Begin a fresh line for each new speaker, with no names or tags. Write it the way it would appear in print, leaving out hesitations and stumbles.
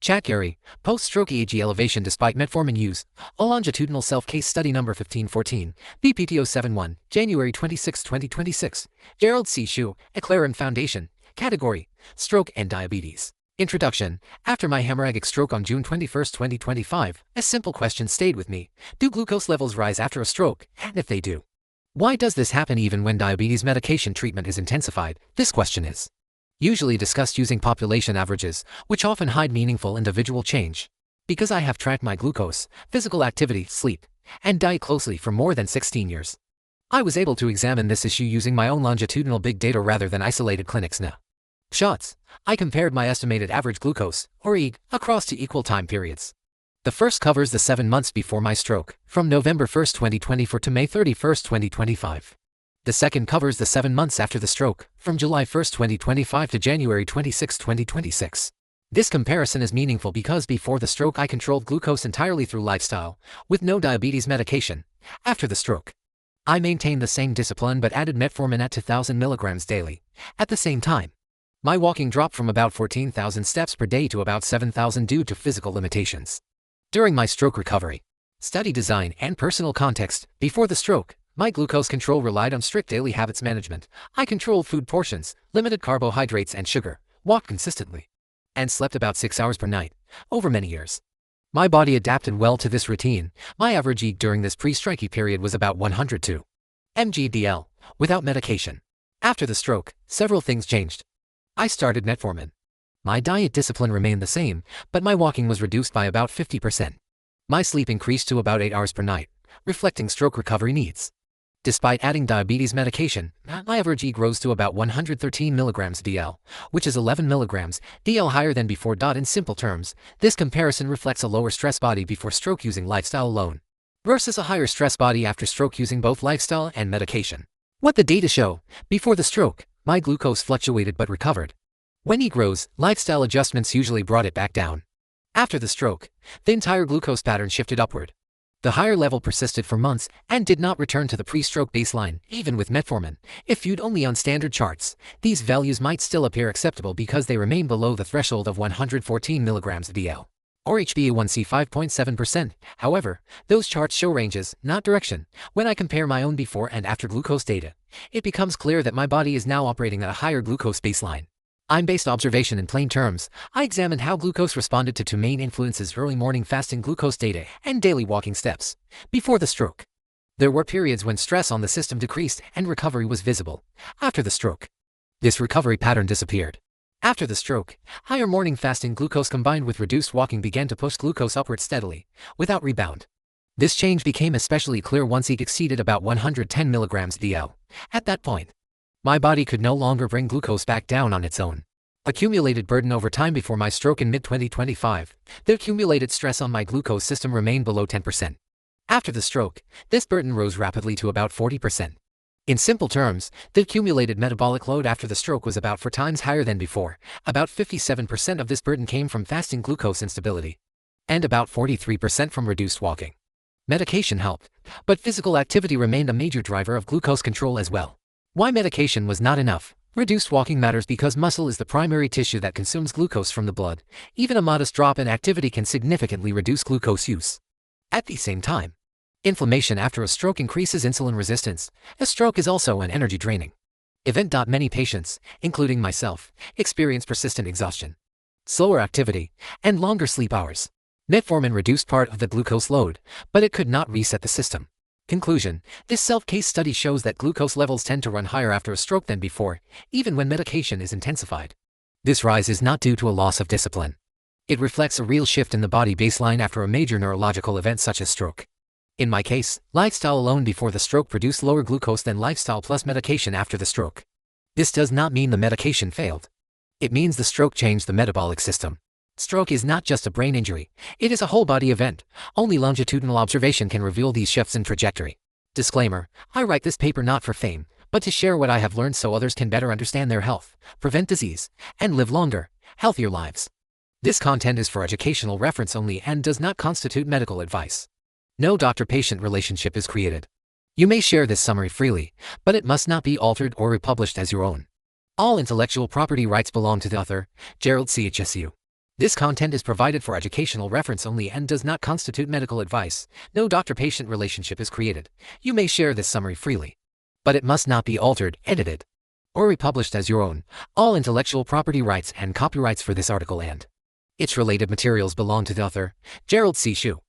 ChatGerry, post-stroke eAG elevation despite metformin use, a longitudinal self-case study number 1514, BPTO71, January 26, 2026, Gerald C. Shu, EclaireMD Foundation, category, stroke and diabetes. Introduction. After my hemorrhagic stroke on June 21, 2025, a simple question stayed with me. Do glucose levels rise after a stroke? And if they do, why does this happen even when diabetes medication treatment is intensified? This question is usually discussed using population averages, which often hide meaningful individual change. Because I have tracked my glucose, physical activity, sleep, and diet closely for more than 16 years, I was able to examine this issue using my own longitudinal big data rather than isolated clinics' snapshots. I compared my estimated average glucose, or eAG, across 2 equal time periods. The first covers the 7 months before my stroke, from November 1, 2024 to May 31, 2025. The second covers the 7 months after the stroke, from July 1, 2025 to January 26, 2026. This comparison is meaningful because before the stroke I controlled glucose entirely through lifestyle, with no diabetes medication. After the stroke, I maintained the same discipline but added metformin at 2,000 milligrams daily. At the same time, my walking dropped from about 14,000 steps per day to about 7,000 due to physical limitations. During my stroke recovery, study design, and personal context, before the stroke, my glucose control relied on strict daily habits management. I controlled food portions, limited carbohydrates and sugar, walked consistently, and slept about 6 hours per night. Over many years, my body adapted well to this routine. My average eAG during this pre-strikey period was about 102 mg/dl, without medication. After the stroke, several things changed. I started metformin. My diet discipline remained the same, but my walking was reduced by about 50%. My sleep increased to about 8 hours per night, reflecting stroke recovery needs. Despite adding diabetes medication, my average eAG rose to about 113 mg/dl, which is 11 mg/dl higher than before. In simple terms, this comparison reflects a lower stress body before stroke using lifestyle alone, versus a higher stress body after stroke using both lifestyle and medication. What the data show: before the stroke, my glucose fluctuated but recovered. When eAG rose, lifestyle adjustments usually brought it back down. After the stroke, the entire glucose pattern shifted upward. The higher level persisted for months and did not return to the pre-stroke baseline, even with metformin. If viewed only on standard charts, these values might still appear acceptable because they remain below the threshold of 114 mg/dl, or HbA1c 5.7%. However, those charts show ranges, not direction. When I compare my own before and after glucose data, it becomes clear that my body is now operating at a higher glucose baseline. I'm based observation in plain terms. I examined how glucose responded to 2 main influences: early morning fasting glucose data and daily walking steps. Before the stroke, there were periods when stress on the system decreased and recovery was visible. After the stroke, this recovery pattern disappeared. After the stroke, higher morning fasting glucose combined with reduced walking began to push glucose upward steadily, without rebound. This change became especially clear once it exceeded about 110 mg/dl. At that point, my body could no longer bring glucose back down on its own. Accumulated burden over time. Before my stroke in mid-2025, the accumulated stress on my glucose system remained below 10%. After the stroke, this burden rose rapidly to about 40%. In simple terms, the accumulated metabolic load after the stroke was about 4 times higher than before. About 57% of this burden came from fasting glucose instability, and about 43% from reduced walking. Medication helped, but physical activity remained a major driver of glucose control as well. Why medication was not enough? Reduced walking matters because muscle is the primary tissue that consumes glucose from the blood. Even a modest drop in activity can significantly reduce glucose use. At the same time, inflammation after a stroke increases insulin resistance. A stroke is also an energy-draining event. Many patients, including myself, experience persistent exhaustion, slower activity, and longer sleep hours. Metformin reduced part of the glucose load, but it could not reset the system. Conclusion: this self-case study shows that glucose levels tend to run higher after a stroke than before, even when medication is intensified. This rise is not due to a loss of discipline. It reflects a real shift in the body baseline after a major neurological event such as stroke. In my case, lifestyle alone before the stroke produced lower glucose than lifestyle plus medication after the stroke. This does not mean the medication failed. It means the stroke changed the metabolic system. Stroke is not just a brain injury, it is a whole-body event. Only longitudinal observation can reveal these shifts in trajectory. Disclaimer: I write this paper not for fame, but to share what I have learned so others can better understand their health, prevent disease, and live longer, healthier lives. This content is for educational reference only and does not constitute medical advice. No doctor-patient relationship is created. You may share this summary freely, but it must not be altered or republished as your own. All intellectual property rights belong to the author, Gerald CHSU. This content is provided for educational reference only and does not constitute medical advice. No doctor-patient relationship is created. You may share this summary freely, but it must not be altered, edited, or republished as your own. All intellectual property rights and copyrights for this article and its related materials belong to the author, Gerald C. Shu.